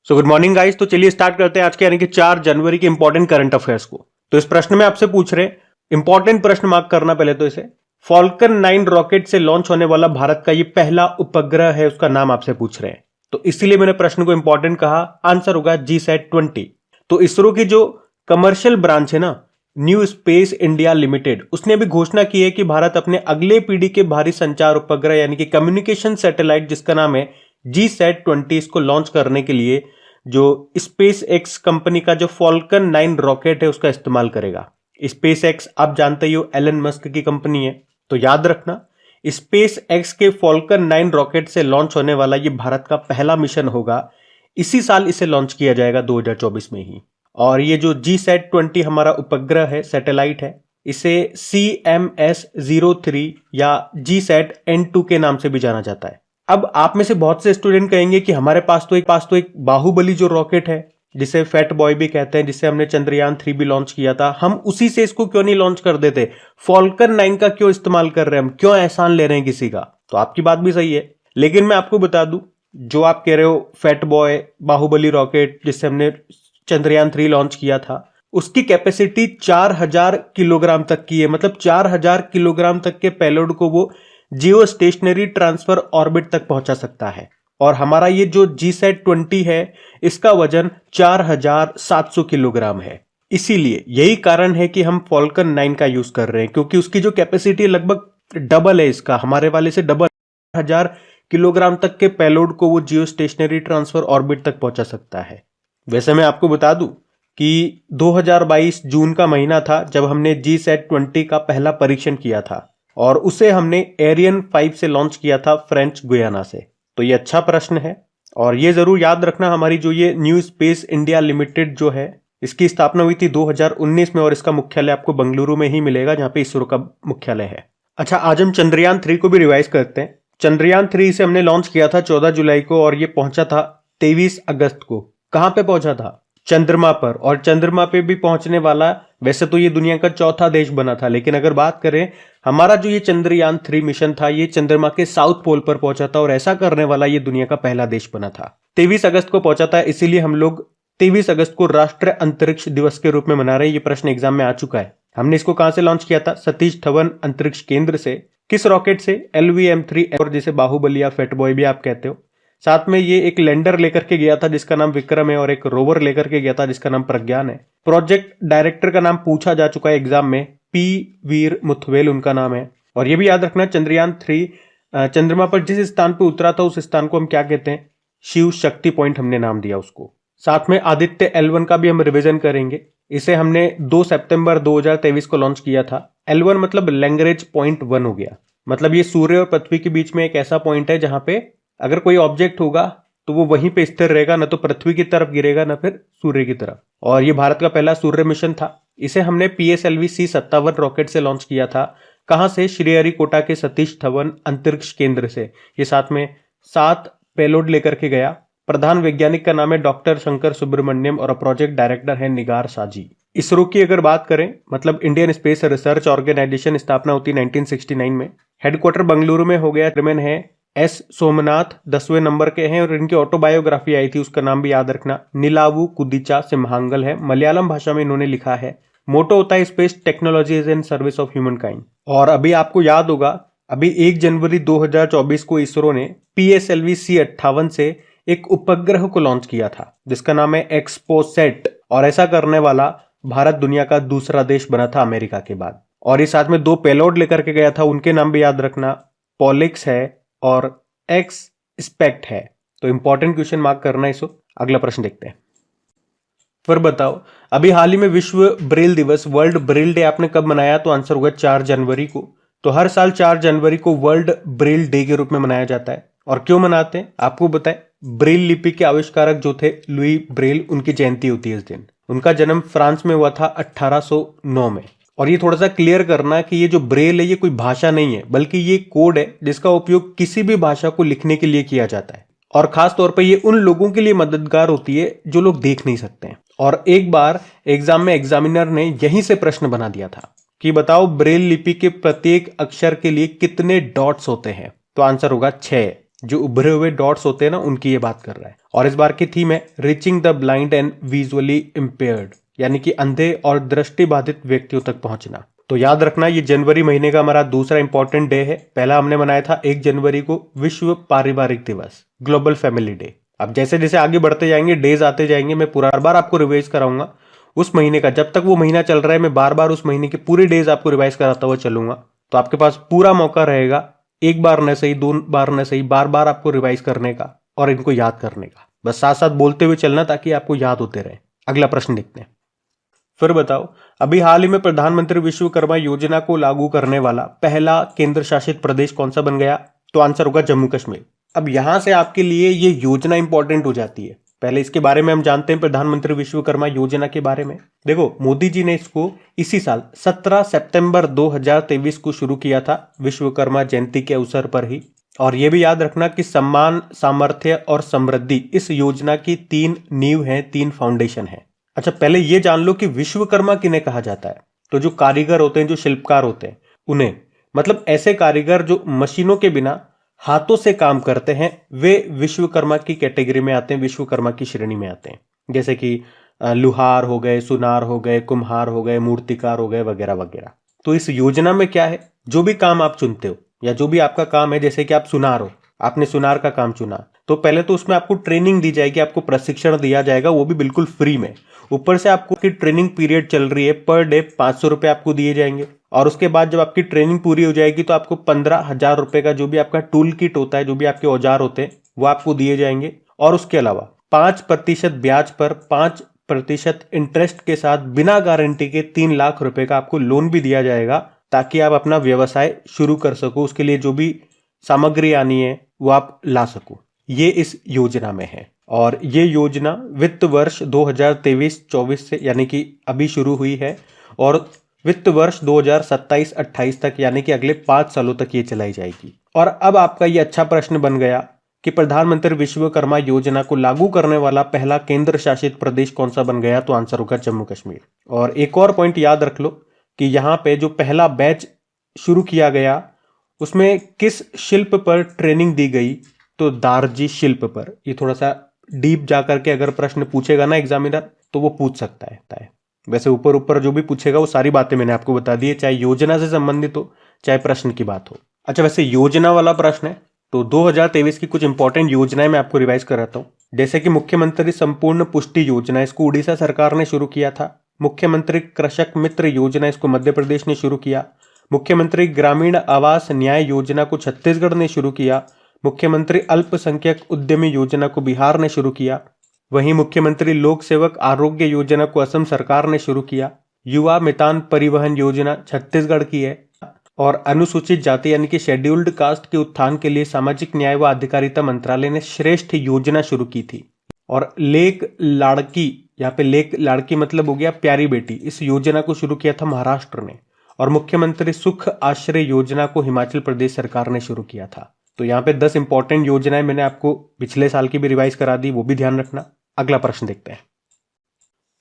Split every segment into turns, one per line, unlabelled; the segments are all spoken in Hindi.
So good morning guys. तो चलिए स्टार्ट करते हैं आज के यानी कि 4 जनवरी के इंपॉर्टेंट करंट अफेयर्स को। तो इस प्रश्न में आपसे पूछ रहे हैं, इंपॉर्टेंट प्रश्न मार्क करना पहले तो इसे, फॉल्कन 9 रॉकेट से लॉन्च होने वाला भारत का ये पहला उपग्रह है, उसका नाम आपसे पूछ रहे हैं। तो इसीलिए मैंने प्रश्न को इंपॉर्टेंट कहा। आंसर होगा GSAT-20। तो इसरो की जो कमर्शियल ब्रांच है ना, न्यू स्पेस इंडिया लिमिटेड, उसने अभी घोषणा की है कि भारत अपने अगले पीढ़ी के भारी संचार उपग्रह यानी कि कम्युनिकेशन सैटेलाइट जिसका नाम है GSAT-20, इसको लॉन्च करने के लिए जो स्पेस एक्स कंपनी का जो फॉल्कन 9 रॉकेट है उसका इस्तेमाल करेगा। स्पेस एक्स आप जानते ही हो एलन मस्क की कंपनी है, तो याद रखना स्पेस एक्स के फॉल्कन 9 रॉकेट से लॉन्च होने वाला ये भारत का पहला मिशन होगा। इसी साल इसे लॉन्च किया जाएगा 2024 में ही। और ये जो GSAT-20 हमारा उपग्रह है, सैटेलाइट है, इसे CMS-03 या GSAT-N2 के नाम से भी जाना जाता है। अब आप में से बहुत से स्टूडेंट कहेंगे कि हमारे पास तो एक बाहुबली जो रॉकेट है जिसे फैट बॉय भी कहते हैं, जिसे हमने चंद्रयान 3 भी लॉन्च किया था, हम उसी से इसको क्यों नहीं लॉन्च कर देते? फॉल्कन 9 का क्यों इस्तेमाल कर रहे हैं? हम क्यों एहसान ले रहे हैं किसी का? तो आपकी बात भी सही है, लेकिन मैं आपको बता दूं, जो आप कह रहे हो फैट बॉय बाहुबली रॉकेट जिससे हमने चंद्रयान 3 लॉन्च किया था, उसकी कैपेसिटी 4000 किलोग्राम तक की है। मतलब 4000 किलोग्राम तक के पेलोड को वो जियो स्टेशनरी ट्रांसफर ऑर्बिट तक पहुंचा सकता है। और हमारा ये जो GSAT-20 है, इसका वजन 4700 किलोग्राम है। इसीलिए यही कारण है कि हम फॉल्कन 9 का यूज कर रहे हैं, क्योंकि उसकी जो कैपेसिटी लगभग डबल है इसका, हमारे वाले से डबल, 1000 किलोग्राम तक के पेलोड को वो जियो स्टेशनरी ट्रांसफर ऑर्बिट तक पहुंचा सकता है। वैसे मैं आपको बता दूं कि 2022 जून का महीना था जब हमने GSAT-20 का पहला परीक्षण किया था, और उसे हमने एरियन 5 से लॉन्च किया था फ्रेंच गुयाना से। तो ये अच्छा प्रश्न है, और ये जरूर याद रखना, हमारी जो ये न्यू स्पेस इंडिया लिमिटेड जो है, इसकी स्थापना हुई थी 2019 में, और इसका मुख्यालय आपको बेंगलुरु में ही मिलेगा जहां पे इसरो का मुख्यालय है। अच्छा, आज हम चंद्रयान 3 को भी रिवाइज करते हैं। चंद्रयान 3 से हमने लॉन्च किया था 14 जुलाई को, और ये पहुंचा था 23 अगस्त को। कहां पे पहुंचा था? चंद्रमा पर। और चंद्रमा पे भी पहुंचने वाला, वैसे तो ये दुनिया का चौथा देश बना था, लेकिन अगर बात करें, हमारा जो ये चंद्रयान 3 मिशन था, ये चंद्रमा के साउथ पोल पर पहुंचा था, और ऐसा करने वाला ये दुनिया का पहला देश बना था। 23 अगस्त को पहुंचा था, इसीलिए हम लोग 23 अगस्त को राष्ट्रीय अंतरिक्ष दिवस के रूप में मना रहे हैं। ये प्रश्न एग्जाम में आ चुका है। हमने इसको कहां से लॉन्च किया था? सतीश धवन अंतरिक्ष केंद्र से। किस रॉकेट से? LVM-3, और जिसे बाहुबली या फैट बॉय भी आप कहते हो। साथ में ये एक लैंडर लेकर के गया था जिसका नाम विक्रम है, और एक रोवर लेकर के गया था जिसका नाम प्रज्ञान है। प्रोजेक्ट डायरेक्टर का नाम पूछा जा चुका है एग्जाम में, P वीर मुथवेल उनका नाम है। और ये भी याद रखना, चंद्रयान 3 चंद्रमा पर जिस स्थान पर उतरा था उस स्थान को हम क्या कहते हैं? शिव शक्ति पॉइंट हमने नाम दिया उसको। साथ में आदित्य L1 का भी हम रिवीजन करेंगे। इसे हमने 2 सितंबर 2023 को लॉन्च किया था। L1 मतलब लैग्रेंज पॉइंट 1 हो गया। मतलब ये सूर्य और पृथ्वी के बीच में एक ऐसा पॉइंट है जहां पे अगर कोई ऑब्जेक्ट होगा तो वो वहीं पे स्थिर रहेगा, ना तो पृथ्वी की तरफ गिरेगा ना फिर सूर्य की तरफ। और ये भारत का पहला सूर्य मिशन था। इसे हमने PSLV-C57 रॉकेट से लॉन्च किया था। कहां से? श्रीहरिकोटा के सतीश धवन अंतरिक्ष केंद्र से। ये साथ में 7 पेलोड लेकर के गया। प्रधान वैज्ञानिक का नाम है डॉक्टर शंकर सुब्रमण्यम, और प्रोजेक्ट डायरेक्टर है निगार साजी। इसरो की अगर बात करें, मतलब इंडियन स्पेस रिसर्च ऑर्गेनाइजेशन, स्थापना होती 1969 में। हेडक्वार्टर बेंगलुरु में हो गया। चेयरमैन है S सोमनाथ, 10वें नंबर के हैं, और इनकी ऑटोबायोग्राफी आई थी, उसका नाम भी याद रखना, निलावु कुदिचा सिम्हांगल है। मलयालम भाषा में इन्होंने लिखा है। मोटो होता है space technology is in service of human kind. और अभी आपको याद होगा, अभी 1 जनवरी 2024 को इसरो ने PSLV-C58 से एक उपग्रह को लॉन्च किया था जिसका नाम है एक्सपोसेट, और ऐसा करने वाला भारत दुनिया का दूसरा देश बना था अमेरिका के बाद। और इस साथ में 2 पेलोड लेकर के गया था, उनके नाम भी याद रखना, पॉलिक्स है और एक्स स्पेक्ट है। तो इंपॉर्टेंट क्वेश्चन मार्क करना इसको। अगला प्रश्न देखते हैं। फिर बताओ, अभी हाल ही में विश्व ब्रेल दिवस, वर्ल्ड ब्रेल डे आपने कब मनाया? तो आंसर होगा 4 जनवरी को। तो हर साल 4 जनवरी को वर्ल्ड ब्रेल डे के रूप में मनाया जाता है। और क्यों मनाते हैं आपको बताए? ब्रेल लिपि के आविष्कारक जो थे लुई ब्रेल, उनकी जयंती होती है इस दिन। उनका जन्म फ्रांस में हुआ था 1809 में। और ये थोड़ा सा क्लियर करना कि ये जो ब्रेल है ये कोई भाषा नहीं है, बल्कि ये कोड है जिसका उपयोग किसी भी भाषा को लिखने के लिए किया जाता है। और खास तौर पर ये उन लोगों के लिए मददगार होती है जो लोग देख नहीं सकते हैं। और एक बार एग्जाम में एग्जामिनर ने यहीं से प्रश्न बना दिया था कि बताओ ब्रेल लिपि के प्रत्येक अक्षर के लिए कितने डॉट्स होते हैं? तो आंसर होगा 6। जो उभरे हुए डॉट्स होते हैं ना, उनकी ये बात कर रहा है। और इस बार की थीम है reaching the blind and visually impaired, यानी कि अंधे और दृष्टि बाधित व्यक्तियों तक पहुंचना। तो याद रखना, ये जनवरी महीने का हमारा दूसरा इंपॉर्टेंट डे है। पहला हमने मनाया था 1 जनवरी को विश्व पारिवारिक दिवस, ग्लोबल फैमिली डे। अब जैसे जैसे आगे बढ़ते जाएंगे, डेज आते जाएंगे, मैं पूरा बार आपको रिवाइज कराऊंगा उस महीने का। जब तक वो महीना चल रहा है, मैं बार बार उस महीने के पूरे डेज आपको रिवाइज कराता हुआ चलूंगा। तो आपके पास पूरा मौका रहेगा, एक बार न सही, 2 बार न सही, बार बार आपको रिवाइज करने का और इनको याद करने का। बस साथ साथ बोलते हुए चलना ताकि आपको याद होते रहे। अगला प्रश्न देखते हैं। फिर बताओ, अभी हाल ही में प्रधानमंत्री विश्वकर्मा योजना को लागू करने वाला पहला केंद्र शासित प्रदेश कौन सा बन गया? तो आंसर होगा जम्मू कश्मीर। अब यहां से आपके लिए ये योजना इंपॉर्टेंट हो जाती है। पहले इसके बारे में हम जानते हैं, प्रधानमंत्री विश्वकर्मा योजना के बारे में। देखो, मोदी जी ने इसको इसी साल 17 सितंबर 2023 को शुरू किया था, विश्वकर्मा जयंती के अवसर पर ही। और यह भी याद रखना कि सम्मान, सामर्थ्य और समृद्धि इस योजना की 3 नींव हैं, 3 फाउंडेशन हैं। अच्छा, पहले ये जान लो कि विश्वकर्मा किन्हें कहा जाता है। तो जो कारीगर होते हैं, जो शिल्पकार होते हैं, उन्हें, मतलब ऐसे कारीगर जो मशीनों के बिना हाथों से काम करते हैं, वे विश्वकर्मा की कैटेगरी में आते हैं, विश्वकर्मा की श्रेणी में आते हैं। जैसे कि लुहार हो गए, सुनार हो गए, कुम्हार हो गए, मूर्तिकार हो गए, वगैरह वगैरह। तो इस योजना में क्या है, जो भी काम आप चुनते हो या जो भी आपका काम है, जैसे कि आप सुनार हो, आपने सुनार का काम चुना, तो पहले तो उसमें आपको ट्रेनिंग दी जाएगी, आपको प्रशिक्षण दिया जाएगा, वो भी बिल्कुल फ्री में। ऊपर से आपको की ट्रेनिंग पीरियड चल रही है, पर डे 500 रुपए आपको दिए जाएंगे। और उसके बाद जब आपकी ट्रेनिंग पूरी हो जाएगी तो आपको 15,000 रुपए का जो भी आपका टूल किट होता है, जो भी आपके औजार होते हैं, वो आपको दिए जाएंगे। और उसके अलावा 5% ब्याज पर 5% इंटरेस्ट के साथ बिना गारंटी के 3 लाख रुपए का आपको लोन भी दिया जाएगा, ताकि आप अपना व्यवसाय शुरू कर सको। उसके लिए जो भी सामग्री आनी है वो आप ला सको। ये इस योजना में है। और ये योजना वित्त वर्ष 2023-24 से, यानी कि अभी शुरू हुई है, और वित्त वर्ष 2027-28 तक, यानी कि अगले 5 सालों तक ये चलाई जाएगी। और अब आपका ये अच्छा प्रश्न बन गया कि प्रधानमंत्री विश्वकर्मा योजना को लागू करने वाला पहला केंद्र शासित प्रदेश कौन सा बन गया? तो आंसर होगा जम्मू कश्मीर। और एक और पॉइंट याद रख लो कि यहाँ पे जो पहला बैच शुरू किया गया, उसमें किस शिल्प पर ट्रेनिंग दी गई? तो दारजी शिल्प पर। ये थोड़ा सा डीप जाकर के अगर प्रश्न पूछेगा ना एग्जामिनर, तो वो पूछ सकता है। वैसे ऊपर ऊपर जो भी पूछेगा वो सारी बातें मैंने आपको बता दी है, चाहे योजना से संबंधित हो, चाहे प्रश्न की बात हो। अच्छा, वैसे योजना वाला प्रश्न है तो 2023 की कुछ इंपॉर्टेंट योजनाएं मैं आपको रिवाइज कराता हूँ। जैसे कि मुख्यमंत्री संपूर्ण पुष्टि योजना, इसको उड़ीसा सरकार ने शुरू किया था। मुख्यमंत्री कृषक मित्र योजना, इसको मध्य प्रदेश ने शुरू किया। मुख्यमंत्री ग्रामीण आवास न्याय योजना को छत्तीसगढ़ ने शुरू किया। मुख्यमंत्री अल्पसंख्यक उद्यमी योजना को बिहार ने शुरू किया। वहीं मुख्यमंत्री लोक सेवक आरोग्य योजना को असम सरकार ने शुरू किया। युवा मितान परिवहन योजना छत्तीसगढ़ की है। और अनुसूचित जाति यानी कि शेड्यूल्ड कास्ट के उत्थान के लिए सामाजिक न्याय व अधिकारिता मंत्रालय ने श्रेष्ठ योजना शुरू की थी। और लेक लाड़की, यहाँ पे लेक लाड़की मतलब हो गया प्यारी बेटी, इस योजना को शुरू किया था महाराष्ट्र ने। और मुख्यमंत्री सुख आश्रय योजना को हिमाचल प्रदेश सरकार ने शुरू किया था। तो यहाँ पे 10 इंपॉर्टेंट योजनाएं मैंने आपको पिछले साल की भी रिवाइज करा दी, वो भी ध्यान रखना। अगला प्रश्न देखते हैं।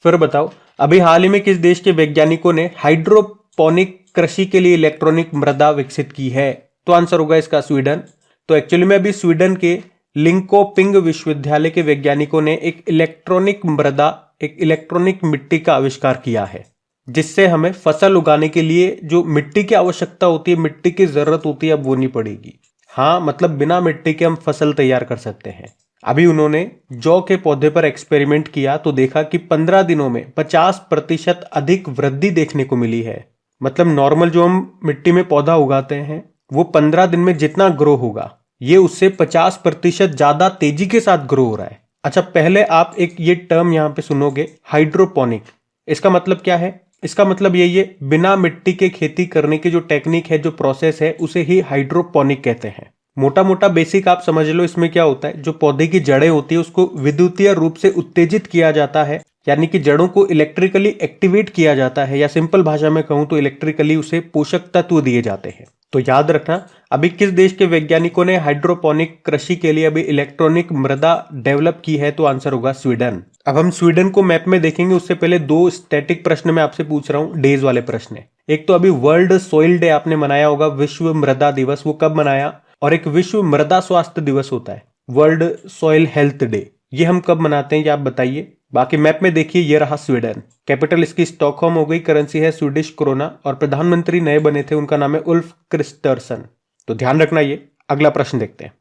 फिर बताओ, अभी हाल ही में किस देश के वैज्ञानिकों ने हाइड्रोपोनिक कृषि के लिए इलेक्ट्रॉनिक मृदा विकसित की है? तो आंसर होगा इसका स्वीडन। तो एक्चुअली में अभी स्वीडन के लिंकोपिंग विश्वविद्यालय के वैज्ञानिकों ने एक इलेक्ट्रॉनिक मृदा, एक इलेक्ट्रॉनिक मिट्टी का आविष्कार किया है, जिससे हमें फसल उगाने के लिए जो मिट्टी की आवश्यकता होती है, मिट्टी की जरूरत होती है, अब वो नहीं पड़ेगी। हाँ, मतलब बिना मिट्टी के हम फसल तैयार कर सकते हैं। अभी उन्होंने जौ के पौधे पर एक्सपेरिमेंट किया तो देखा कि 15 दिनों में 50% अधिक वृद्धि देखने को मिली है। मतलब नॉर्मल जो हम मिट्टी में पौधा उगाते हैं, वो 15 दिन में जितना ग्रो होगा, ये उससे 50% ज्यादा तेजी के साथ ग्रो हो रहा है। अच्छा, पहले आप एक ये टर्म यहाँ पे सुनोगे, हाइड्रोपोनिक। इसका मतलब क्या है? इसका मतलब यही है, बिना मिट्टी के खेती करने की जो टेक्निक है, जो प्रोसेस है, उसे ही हाइड्रोपोनिक कहते हैं। मोटा मोटा बेसिक आप समझ लो, इसमें क्या होता है, जो पौधे की जड़ें होती है उसको विद्युतीय रूप से उत्तेजित किया जाता है, यानी कि जड़ों को इलेक्ट्रिकली एक्टिवेट किया जाता है, या सिंपल भाषा में कहूं तो इलेक्ट्रिकली उसे पोषक तत्व दिए जाते हैं। तो याद रखना, अभी किस देश के वैज्ञानिकों ने हाइड्रोपोनिक कृषि के लिए अभी इलेक्ट्रॉनिक मृदा डेवलप की है? तो आंसर होगा स्वीडन। अब हम स्वीडन को मैप में देखेंगे, उससे पहले 2 स्टैटिक प्रश्न मैं आपसे पूछ रहा हूं, डेज वाले प्रश्न। एक तो अभी वर्ल्ड सोइल डे आपने मनाया होगा, विश्व मृदा दिवस, वो कब मनाया? और एक विश्व मृदा स्वास्थ्य दिवस होता है, वर्ल्ड सॉइल हेल्थ डे। ये हम कब मनाते हैं ये आप बताइए। बाकी मैप में देखिए ये रहा स्वीडन, कैपिटल इसकी स्टॉकहोम हो गई, करेंसी है स्वीडिश क्रोना और प्रधानमंत्री नए बने थे, उनका नाम है उल्फ क्रिस्टर्सन। तो ध्यान रखना ये। अगला प्रश्न देखते हैं।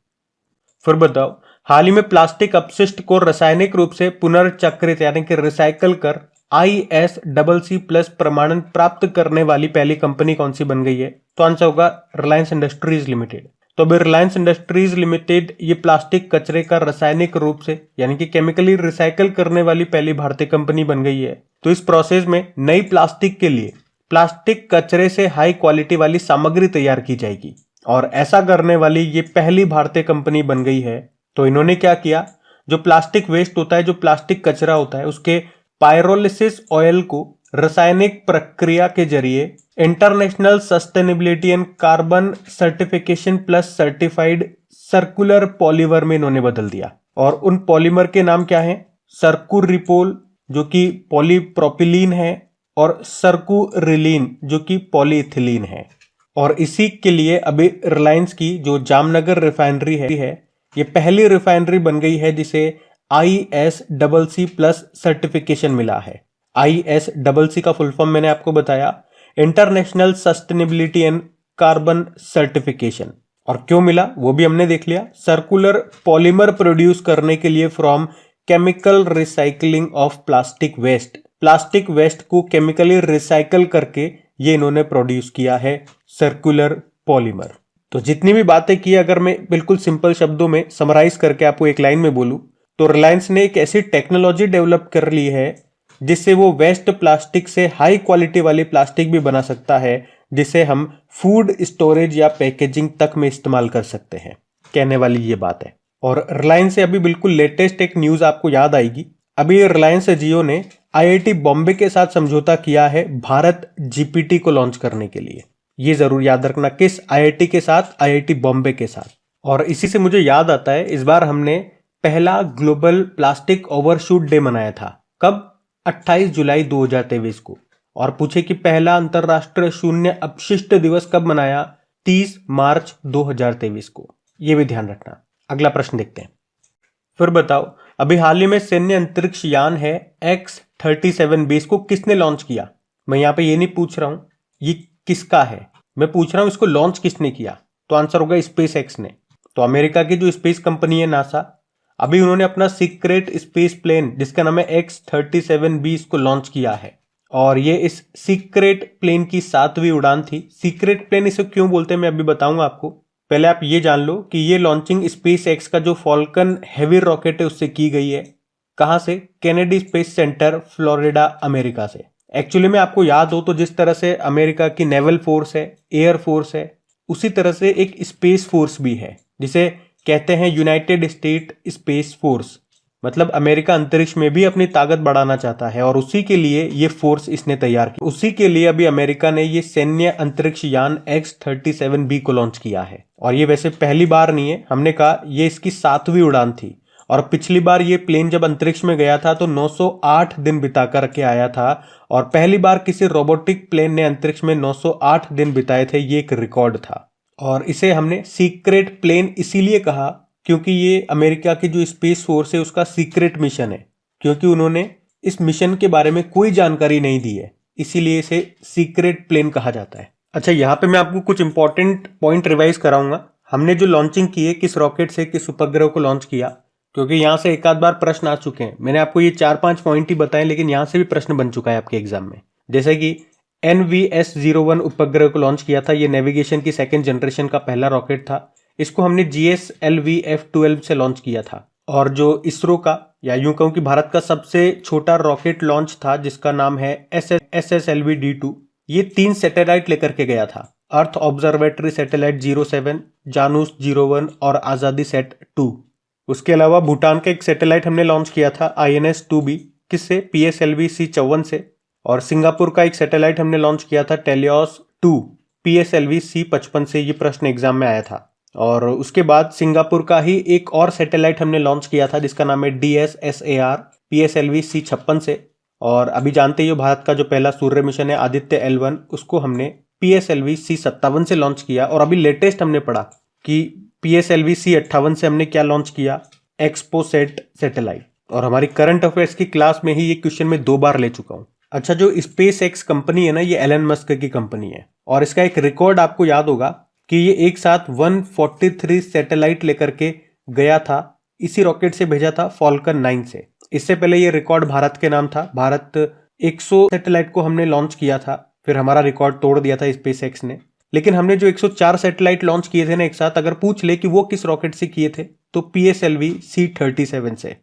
फिर बताओ, हाल ही में प्लास्टिक अपशिष्ट को रासायनिक रूप से पुनर्चक्रित यानी कि रिसाइकल कर ISCC+ प्रमाणन प्राप्त करने वाली पहली कंपनी कौन सी बन गई है? तो आंसर होगा रिलायंस इंडस्ट्रीज लिमिटेड। तो अभी रिलायंस इंडस्ट्रीज लिमिटेड ये प्लास्टिक कचरे का रासायनिक रूप से यानी कि केमिकली रिसाइकल करने वाली पहली भारतीय कंपनी बन गई है। तो इस प्रोसेस में नई प्लास्टिक के लिए प्लास्टिक कचरे से हाई क्वालिटी वाली सामग्री तैयार की जाएगी और ऐसा करने वाली ये पहली भारतीय कंपनी बन गई है। तो इन्होंने क्या किया, जो प्लास्टिक वेस्ट होता है, जो प्लास्टिक कचरा होता है, उसके पायरोलिसिस ऑयल को रासायनिक प्रक्रिया के जरिए international sustainability and carbon certification plus certified circular polymer में इन्होंने बदल दिया। और उन पॉलीमर के नाम क्या हैं? सर्कुरिपोल जो कि पॉलीप्रोपिलीन है और सर्कुरिलीन जो कि पॉलीइथिलीन है। और इसी के लिए अभी रिलायंस की जो जामनगर रिफाइनरी है ये पहली रिफाइनरी बन गई है जिसे ISCC+ सर्टिफिकेशन मिला है। ISCC का फुल फॉर्म मैंने आपको बताया, international sustainability and carbon certification. और क्यों मिला वो भी हमने देख लिया। सर्कुलर पॉलीमर प्रोड्यूस करने के लिए from chemical recycling of plastic waste, plastic waste को केमिकली रिसाइकल करके ये इन्होंने प्रोड्यूस किया है सर्कुलर पॉलीमर। तो जितनी भी बातें की अगर मैं बिल्कुल सिंपल शब्दों में समराइज करके आपको एक लाइन में बोलूं तो रिलायंस ने एक ऐसी टेक्नोलॉजी डेवलप कर ली है जिससे वो वेस्ट प्लास्टिक से हाई क्वालिटी वाली प्लास्टिक भी बना सकता है जिसे हम फूड स्टोरेज या पैकेजिंग तक में इस्तेमाल कर सकते हैं। कहने वाली ये बात है। और रिलायंस से अभी बिल्कुल लेटेस्ट एक न्यूज आपको याद आएगी। अभी रिलायंस जियो ने IIT बॉम्बे के साथ समझौता किया है भारत GPT को लॉन्च करने के लिए। ये जरूर याद रखना, किस IIT के साथ? IIT बॉम्बे के साथ। और इसी से मुझे याद आता है इस बार हमने पहला ग्लोबल प्लास्टिक ओवरशूट डे मनाया था। कब? 28 जुलाई 2023 को। और पूछे कि पहला अंतरराष्ट्रीय शून्य अपशिष्ट दिवस कब मनाया? 30 मार्च 2023 को। यह भी ध्यान रखना। अगला प्रश्न देखते हैं। फिर बताओ, अभी हाल ही में सैन्य अंतरिक्ष यान है X-37B, इसको किसने लॉन्च किया? मैं यहां पे ये नहीं पूछ रहा हूं ये किसका है, मैं पूछ रहा हूं इसको लॉन्च किसने किया। तो आंसर होगा स्पेस एक्स ने। तो अमेरिका की जो स्पेस कंपनी है नासा, अभी उन्होंने अपना सीक्रेट स्पेस प्लेन जिसका नाम है X-37B इसको लॉन्च किया है। और ये इस सीक्रेट प्लेन की 7वीं उड़ान थी। सीक्रेट प्लेन इसे क्यों बोलते हैं मैं अभी बताऊंगा आपको। पहले आप ये जान लो कि ये लॉन्चिंग स्पेस एक्स का जो फॉल्कन हेवी रॉकेट है उससे की गई है। कहां से? Kennedy space centre, Florida, America से। एक्चुअली में आपको याद हो तो जिस तरह से अमेरिका की नेवल फोर्स है, एयर फोर्स है, उसी तरह से एक स्पेस फोर्स भी है जिसे कहते हैं यूनाइटेड स्टेट स्पेस फोर्स। मतलब अमेरिका अंतरिक्ष में भी अपनी ताकत बढ़ाना चाहता है और उसी के लिए ये फोर्स इसने तैयार की। उसी के लिए अभी अमेरिका ने ये सैन्य अंतरिक्ष यान X-37B को लॉन्च किया है। और ये वैसे पहली बार नहीं है, हमने कहा ये इसकी 7वीं उड़ान थी। और पिछली बार ये प्लेन जब अंतरिक्ष में गया था तो 908 दिन बिता कर के आया था। और पहली बार किसी रोबोटिक प्लेन ने अंतरिक्ष में 908 दिन बिताए थे, ये एक रिकॉर्ड था। और इसे हमने सीक्रेट प्लेन इसीलिए कहा क्योंकि ये अमेरिका की जो स्पेस फोर्स है उसका सीक्रेट मिशन है, क्योंकि उन्होंने इस मिशन के बारे में कोई जानकारी नहीं दी है, इसीलिए इसे सीक्रेट प्लेन कहा जाता है। अच्छा, यहाँ पे मैं आपको कुछ इंपॉर्टेंट पॉइंट रिवाइज कराऊंगा। हमने जो लॉन्चिंग की है, किस रॉकेट से किस उपग्रह को लॉन्च किया, क्योंकि यहाँ से एक आध बार प्रश्न आ चुके हैं। मैंने आपको ये 4-5 पॉइंट ही बताए, लेकिन यहाँ से भी प्रश्न बन चुका है आपके एग्जाम में। जैसे कि NVS-01 उपग्रह को लॉन्च किया था, ये नेविगेशन की 2nd जनरेशन का पहला रॉकेट था। इसको हमने GSLV F-12 से लॉन्च किया था। और जो इसरो का, या यूं कहूं कि भारत का सबसे छोटा रॉकेट लॉन्च था जिसका नाम है SSLV D2, ये 3 सैटेलाइट लेकर के गया था। अर्थ ऑब्जर्वेटरी सैटेलाइट 07, जानूस 01 और आजादी सेट 2। उसके अलावा भूटान का एक सैटेलाइट हमने लॉन्च किया था INS-2B, किससे? PSLV C-54 से। और सिंगापुर का एक सैटेलाइट हमने लॉन्च किया था टेलियोस 2 PSLV C-55 से। ये प्रश्न एग्जाम में आया था। और उसके बाद सिंगापुर का ही एक और सैटेलाइट हमने लॉन्च किया था जिसका नाम है DSSAR PSLV C-56 से। और अभी जानते ही हो भारत का जो पहला सूर्य मिशन है आदित्य L1, उसको हमने PSLV C-57 से लॉन्च किया। और अभी लेटेस्ट हमने पढ़ा कि PSLV C58 से हमने क्या लॉन्च किया, एक्सपोसेट सैटेलाइट। और हमारी करंट अफेयर्स की क्लास में ही ये क्वेश्चन मैं 2 बार ले चुका हूं। अच्छा, जो स्पेस एक्स कंपनी है ना, ये एलन मस्क की कंपनी है और इसका एक रिकॉर्ड आपको याद होगा कि ये एक साथ 143 सैटेलाइट लेकर के गया था। इसी रॉकेट से भेजा था फॉल्कन 9 से। इससे पहले ये रिकॉर्ड भारत के नाम था। भारत 100 सैटेलाइट को हमने लॉन्च किया था, फिर हमारा रिकॉर्ड तोड़ दिया था स्पेस एक्स ने। लेकिन हमने जो 104 सैटेलाइट लॉन्च किए थे ना एक साथ, अगर पूछ ले कि वो किस रॉकेट से किए थे, तो PSLV C37 से।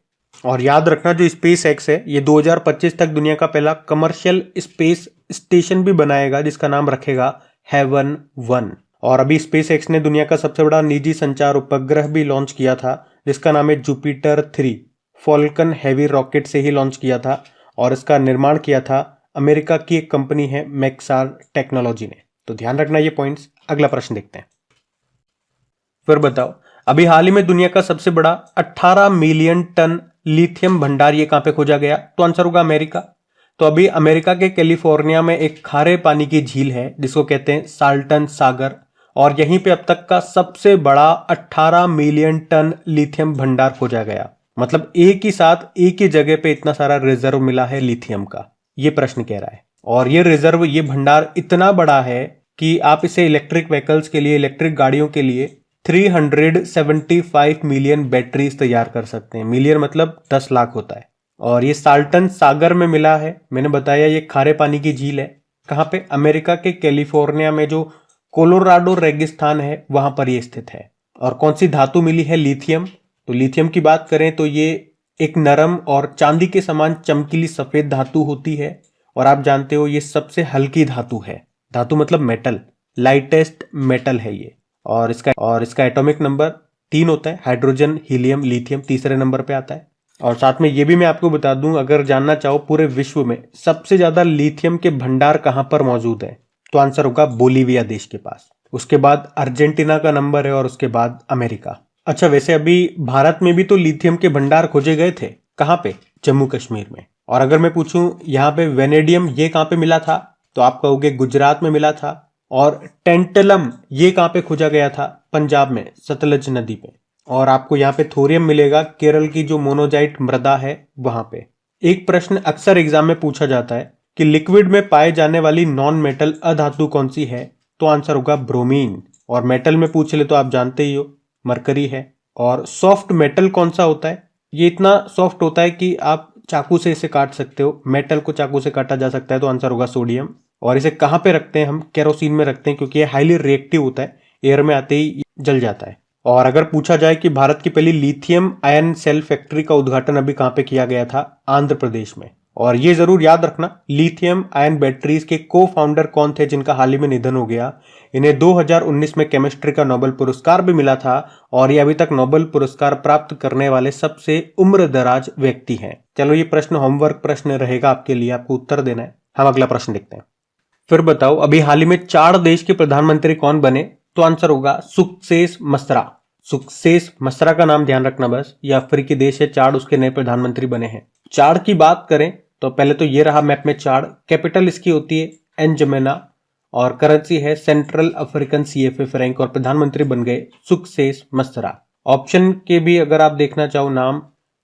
और याद रखना, जो स्पेस एक्स है ये 2025 तक दुनिया का पहला कमर्शियल स्पेस स्टेशन भी बनाएगा, जिसका नाम रखेगा हेवन 1। और अभी स्पेस एक्स ने दुनिया का सबसे बड़ा निजी संचार उपग्रह भी लॉन्च किया था, जिसका नाम है जुपिटर 3। फॉल्कन हेवी रॉकेट से ही लॉन्च किया था और इसका निर्माण किया था अमेरिका की एक कंपनी है मैक्सार टेक्नोलॉजी ने। तो ध्यान रखना ये पॉइंट्स। अगला प्रश्न देखते हैं। फिर बताओ, अभी हाल ही में दुनिया का सबसे बड़ा 18 मिलियन टन लिथियम भंडार ये कहां पे खोजा गया? तो आंसर होगा अमेरिका। तो अभी अमेरिका के कैलिफोर्निया में एक खारे पानी की झील है जिसको कहते हैं साल्टन सागर, और यहीं पे अब तक का सबसे बड़ा 18 मिलियन टन लिथियम भंडार खोजा गया। मतलब एक ही साथ एक ही जगह पे इतना सारा रिजर्व मिला है लिथियम का, ये प्रश्न कह रहा है। और ये रिजर्व, ये भंडार इतना बड़ा है कि आप इसे इलेक्ट्रिक व्हीकल्स के लिए, इलेक्ट्रिक गाड़ियों के लिए 375 मिलियन बैटरीज तैयार कर सकते हैं। मिलियन मतलब 10 लाख होता है। और ये साल्टन सागर में मिला है। मैंने बताया ये खारे पानी की झील है। कहाँ पे? अमेरिका के कैलिफोर्निया में जो कोलोराडो रेगिस्तान है वहां पर ये स्थित है। और कौन सी धातु मिली है? लिथियम। तो लिथियम की बात करें तो ये एक नरम और चांदी के समान चमकीली सफेद धातु होती है। और आप जानते हो ये सबसे हल्की धातु है। धातु मतलब मेटल, लाइटेस्ट मेटल है ये। और इसका एटॉमिक नंबर 3 होता है। हाइड्रोजन, हीलियम, लिथियम तीसरे नंबर पे आता है। और साथ में ये भी मैं आपको बता दूं, अगर जानना चाहो पूरे विश्व में सबसे ज्यादा लिथियम के भंडार कहां पर मौजूद है, तो आंसर होगा बोलीविया देश के पास। उसके बाद अर्जेंटीना का नंबर है और उसके बाद अमेरिका। अच्छा, वैसे अभी भारत में भी तो लिथियम के भंडार खोजे गए थे। कहां पे? जम्मू कश्मीर में। और अगर मैं पूछूं यहाँ पे वेनेडियम ये कहां पे मिला था, तो आप कहोगे गुजरात में मिला था। और टेंटलम ये कहां पे खोजा गया था? पंजाब में, सतलज नदी पे। और आपको यहाँ पे थोरियम मिलेगा, केरल की जो मोनोजाइट मृदा है वहां पे। एक प्रश्न अक्सर एग्जाम में पूछा जाता है कि लिक्विड में पाए जाने वाली नॉन मेटल अधातु कौन सी है, तो आंसर होगा ब्रोमीन। और मेटल में पूछ ले तो आप जानते ही हो, मरकरी है। और सॉफ्ट मेटल कौन सा होता है? ये इतना सॉफ्ट होता है कि आप चाकू से इसे काट सकते हो। मेटल को चाकू से काटा जा सकता है, तो आंसर होगा सोडियम। और इसे कहां पे रखते हैं हम? केरोसिन में रखते हैं, क्योंकि ये हाईली रिएक्टिव होता है, एयर में आते ही जल जाता है। और अगर पूछा जाए कि भारत की पहली लिथियम आयन सेल फैक्ट्री का उद्घाटन अभी कहां पे किया गया था? आंध्र प्रदेश में। और ये जरूर याद रखना, लिथियम आयन बैटरीज के को फाउंडर कौन थे जिनका हाल ही में निधन हो गया? इन्हें 2019 में केमिस्ट्री का नोबेल पुरस्कार भी मिला था और ये अभी तक नोबेल पुरस्कार प्राप्त करने वाले सबसे उम्रदराज व्यक्ति हैं। चलो, ये प्रश्न होमवर्क प्रश्न रहेगा आपके लिए, आपको उत्तर देना है। हम अगला प्रश्न देखते हैं। फिर बताओ, अभी हाल ही में 4 देश के प्रधानमंत्री कौन बने? तो आंसर होगा सुक्सेस मसरा। सुक्सेस मसरा का नाम ध्यान रखना बस। ये अफ्रीकी देश है, 4 उसके नए प्रधानमंत्री बने हैं। 4 की बात करें तो पहले तो ये रहा मैप में 4। कैपिटल इसकी होती है एनजमेना और करेंसी है सेंट्रल अफ्रीकन CFA फ्रैंक और प्रधानमंत्री बन गए सुक्सेस मसरा। ऑप्शन के भी अगर आप देखना चाहो नाम,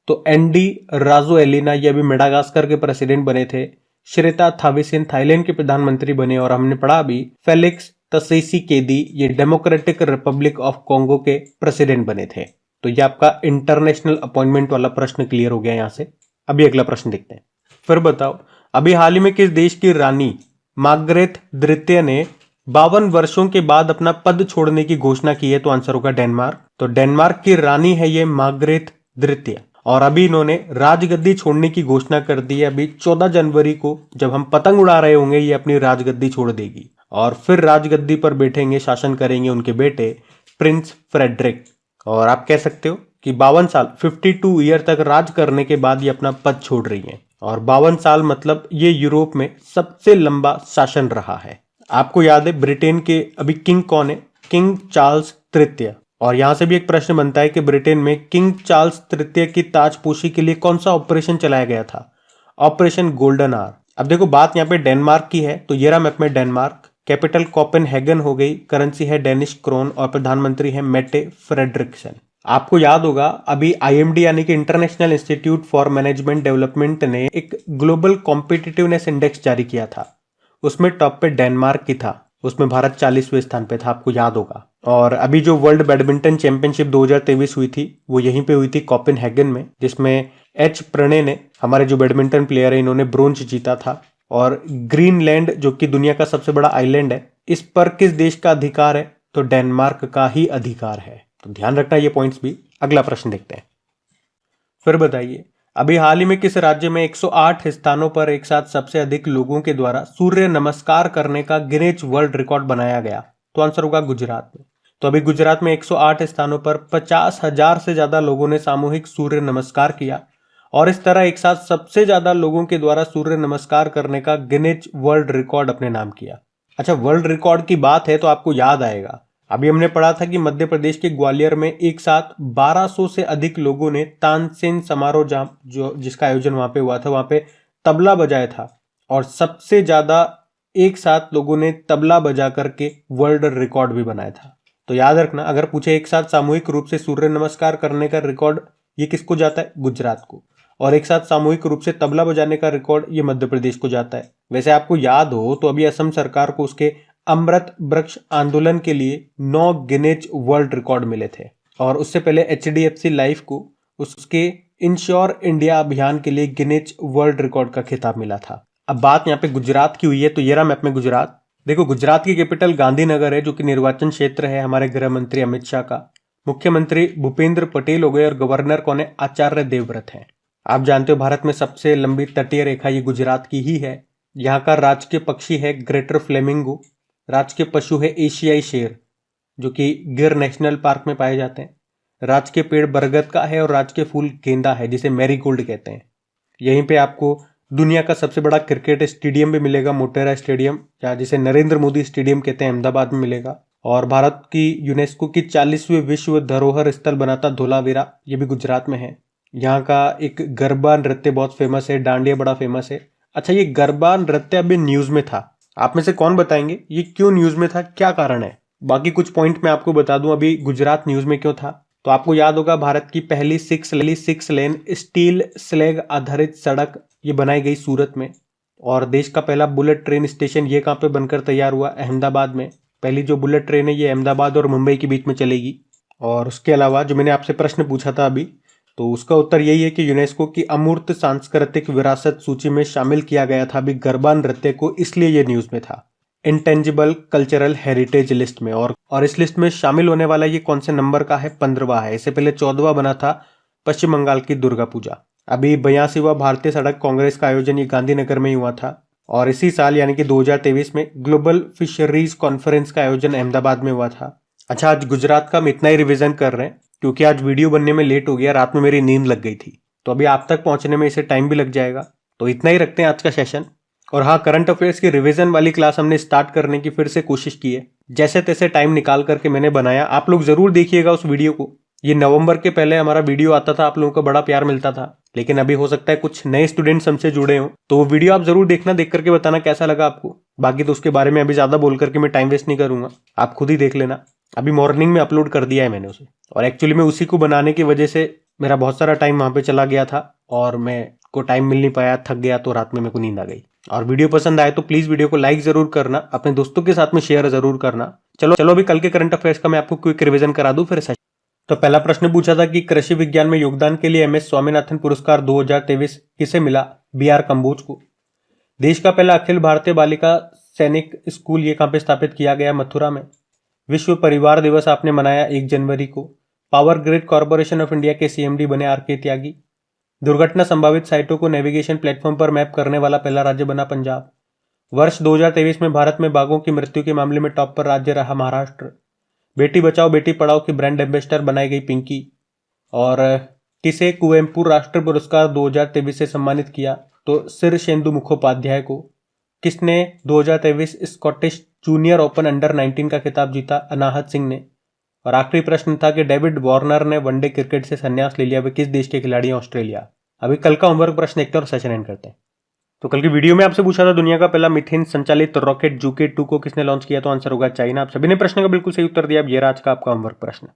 तो एनडी राजोएलिना, ये अभी मेडागास्कर के प्रेसिडेंट बने थे। श्रेता थाविसिन थाईलैंड के प्रधानमंत्री बने। और हमने पढ़ा अभी फेलिक्स तसेसिकेदी, ये डेमोक्रेटिक रिपब्लिक ऑफ कॉन्गो के प्रेसिडेंट बने थे। तो ये आपका इंटरनेशनल अपॉइंटमेंट वाला प्रश्न क्लियर हो गया यहां से। अभी अगला प्रश्न देखते हैं। फिर बताओ, अभी हाल ही में किस देश की रानी मार्गरेट द्वितीय ने 52 वर्षों के बाद अपना पद छोड़ने की घोषणा की है? तो आंसर होगा डेनमार्क। तो डेनमार्क की रानी है ये मार्गरेट द्वितीय। और अभी इन्होंने राजगद्दी छोड़ने की घोषणा कर दी है। अभी 14 जनवरी को जब हम पतंग उड़ा रहे होंगे, ये अपनी राजगद्दी छोड़ देगी और फिर राजगद्दी पर बैठेंगे, शासन करेंगे उनके बेटे प्रिंस फ्रेडरिक। और आप कह सकते हो कि 52 साल 52 ईयर तक राज करने के बाद ये अपना पद छोड़ रही हैं। और 52 साल मतलब ये यूरोप में सबसे लंबा शासन रहा है। आपको याद है ब्रिटेन के अभी किंग कौन है? किंग चार्ल्स तृतीय। और यहां से भी एक प्रश्न बनता है कि ब्रिटेन में किंग चार्ल्स तृतीय की ताजपोशी के लिए कौन सा ऑपरेशन चलाया गया था? Operation golden hour. अब देखो, बात यहाँ पे डेनमार्क की है, तो ये रहा मैप में डेनमार्क। कैपिटल कोपेनहेगन हो गई, करेंसी है डेनिश क्रोन और प्रधानमंत्री है मेटे फ्रेडरिक्सन। आपको याद होगा अभी IMD यानी कि international institute for management development ने एक ग्लोबल कॉम्पिटिटिवनेस इंडेक्स जारी किया था। उसमें टॉप पे डेनमार्क की था, उसमें भारत 40वें स्थान पे था, आपको याद होगा। और अभी जो वर्ल्ड बैडमिंटन चैंपियनशिप 2023 हुई थी वो यहीं पे हुई थी कोपेनहेगन में, जिसमें H प्रणय ने, हमारे जो बैडमिंटन प्लेयर है, इन्होंने ब्रोंज जीता था। और ग्रीनलैंड जो कि दुनिया का सबसे बड़ा आइलैंड है, इस पर किस देश का अधिकार है? तो डेनमार्क का ही अधिकार है। तो ध्यान रखना ये पॉइंट्स भी। अगला प्रश्न देखते हैं। फिर बताइए, अभी हाल ही में किस राज्य में 108 स्थानों पर एक साथ सबसे अधिक लोगों के द्वारा सूर्य नमस्कार करने का गिनीज वर्ल्ड रिकॉर्ड बनाया गया? तो आंसर होगा गुजरात में। तो अभी गुजरात में 108 स्थानों पर 50,000 से ज्यादा लोगों ने सामूहिक सूर्य नमस्कार किया और इस तरह एक साथ सबसे ज्यादा लोगों के द्वारा सूर्य नमस्कार करने का गिनीज वर्ल्ड रिकॉर्ड अपने नाम किया। अच्छा, वर्ल्ड रिकॉर्ड की बात है तो आपको याद आएगा, अभी हमने पढ़ा था कि मध्य प्रदेश के ग्वालियर में एक साथ 1200 से अधिक लोगों ने तानसेन समारोह जो जिसका आयोजन वहां पे हुआ था, वहां पे तबला बजाया था और सबसे ज्यादा एक साथ लोगों ने तबला बजा करके वर्ल्ड रिकॉर्ड भी बनाया था। तो याद रखना, अगर पूछे एक साथ सामूहिक रूप से सूर्य नमस्कार करने का रिकॉर्ड ये किसको जाता है? गुजरात को। और एक साथ सामूहिक रूप से तबला बजाने का रिकॉर्ड ये मध्य प्रदेश को जाता है। वैसे आपको याद हो तो अभी असम सरकार को उसके अमृत वृक्ष आंदोलन के लिए 9 गिनीज वर्ल्ड रिकॉर्ड मिले थे और उससे पहले HDFC लाइफ को उसके इंश्योर इंडिया अभियान के लिए गिनीज वर्ल्ड रिकॉर्ड का खिताब मिला था। अब बात यहाँ पे गुजरात की हुई है तो ये रहा मैप में गुजरात। देखो, गुजरात की कैपिटल गांधीनगर है जो कि निर्वाचन क्षेत्र है हमारे गृह मंत्री अमित शाह का। मुख्यमंत्री भूपेंद्र पटेल हो गए और गवर्नर कौन है? आचार्य देवव्रत है। आप जानते हो भारत में सबसे लंबी तटीय रेखा ये गुजरात की ही है। यहाँ का राजकीय पक्षी है ग्रेटर फ्लेमिंगो, राजकीय पशु है एशियाई शेर जो कि गिर नेशनल पार्क में पाए जाते हैं। राजकीय पेड़ बरगद का है और राजकीय फूल गेंदा है जिसे मैरीगोल्ड कहते हैं। यहीं पे आपको दुनिया का सबसे बड़ा क्रिकेट स्टेडियम भी मिलेगा, मोटेरा स्टेडियम, या जिसे नरेंद्र मोदी स्टेडियम कहते हैं, अहमदाबाद में मिलेगा। और भारत की यूनेस्को की 40वीं विश्व धरोहर स्थल बनाता धोलावीरा, ये भी गुजरात में है। यहाँ का एक गरबा नृत्य बहुत फेमस है, डांडिया बड़ा फेमस है। अच्छा, ये गरबा नृत्य अभी न्यूज में था, आप में से कौन बताएंगे ये क्यों न्यूज में था, क्या कारण है? बाकी कुछ पॉइंट मैं आपको बता दूं अभी गुजरात न्यूज में क्यों था। तो आपको याद होगा भारत की पहली 6 लेन स्टील स्लैग आधारित सड़क ये बनाई गई सूरत में। और देश का पहला बुलेट ट्रेन स्टेशन ये कहाँ पे बनकर तैयार हुआ? अहमदाबाद में। पहली जो बुलेट ट्रेन है ये अहमदाबाद और मुंबई के बीच में चलेगी। और उसके अलावा जो मैंने आपसे प्रश्न पूछा था अभी, तो उसका उत्तर यही है कि यूनेस्को की अमूर्त सांस्कृतिक विरासत सूची में शामिल किया गया था अभी गरबा नृत्य को, इसलिए ये न्यूज में था, इंटेंजिबल कल्चरल हेरिटेज लिस्ट में। और इस लिस्ट में शामिल होने वाला ये कौन से नंबर का है? 15वां है। इससे पहले 14वां बना था पश्चिम बंगाल की दुर्गा पूजा। अभी 82वां भारतीय सड़क कांग्रेस का आयोजन ये गांधीनगर में ही हुआ था। और इसी साल यानी कि 2023 में ग्लोबल फिशरीज कॉन्फ्रेंस का आयोजन अहमदाबाद में हुआ था। अच्छा, आज गुजरात का हम इतना ही रिविजन कर रहे हैं क्योंकि आज वीडियो बनने में लेट हो गया, रात में मेरी नींद लग गई थी, तो अभी आप तक पहुंचने में इसे टाइम भी लग जाएगा। तो इतना ही रखते हैं आज का सेशन। और हाँ, करंट अफेयर्स की रिवीजन वाली क्लास हमने स्टार्ट करने की फिर से कोशिश की है, जैसे तैसे टाइम निकाल करके मैंने बनाया। आप लोग जरूर देखिएगा उस वीडियो को। ये नवंबर के पहले हमारा वीडियो आता था, आप लोगों का बड़ा प्यार मिलता था, लेकिन अभी हो सकता है कुछ नए स्टूडेंट्स हमसे जुड़े हों, तो वो वीडियो आप जरूर देखना, देख करके बताना कैसा लगा आपको। बाकी तो उसके बारे में अभी ज्यादा बोल करके मैं टाइम वेस्ट नहीं करूंगा, आप खुद ही देख लेना। अभी मॉर्निंग में अपलोड कर दिया है मैंने उसे, और एक्चुअली में उसी को बनाने की वजह से मेरा बहुत सारा टाइम वहां पे चला गया था और मैं को टाइम मिल नहीं पाया, थक गया, तो रात में मेरे को नींद आ गई। और वीडियो पसंद आए तो प्लीज वीडियो को लाइक जरूर करना, अपने दोस्तों के साथ में शेयर जरूर करना। चलो अभी कल के करंट अफेयर्स का मैं आपको क्विक रिवीजन करा दूं फिर। तो पहला प्रश्न पूछा था कि कृषि विज्ञान में योगदान के लिए MS स्वामीनाथन पुरस्कार 2023 किसे मिला? BR कंबोज को। देश का पहला अखिल भारतीय बालिका सैनिक स्कूल ये कहां पे स्थापित किया गया? मथुरा में। विश्व परिवार दिवस आपने मनाया 1 जनवरी को। Power grid corporation of India के CMD बने RK त्यागी। दुर्घटना संभावित साइटों को नेविगेशन प्लेटफॉर्म पर मैप करने वाला पहला राज्य बना पंजाब। वर्ष 2023 में भारत में बाघों की मृत्यु के मामले में टॉप पर राज्य रहा महाराष्ट्र। बेटी बचाओ बेटी पढ़ाओ की ब्रांड एम्बेसडर बनाई गई पिंकी। और किसे कुवेम्पु राष्ट्र पुरस्कार 2023 से सम्मानित किया? तो शीर्षेंदु मुखोपाध्याय को। किसने 2023 स्कॉटिश जूनियर ओपन अंडर 19 का खिताब जीता? अनाहत सिंह ने। और आखिरी प्रश्न था कि डेविड वार्नर ने वनडे क्रिकेट से संन्यास ले लिया, वे किस देश के खिलाड़ी हैं? ऑस्ट्रेलिया। अभी कल का होमवर्क प्रश्न देखते हैं और सेशन एंड करते हैं। तो कल की वीडियो में आपसे पूछा था दुनिया का पहला मीथेन संचालित रॉकेट जूके 2 को किसने लॉन्च किया, तो आंसर होगा चाइना। आप सभी ने प्रश्न का बिल्कुल सही उत्तर दिया। अब ये रहा आज का आपका होमवर्क प्रश्न।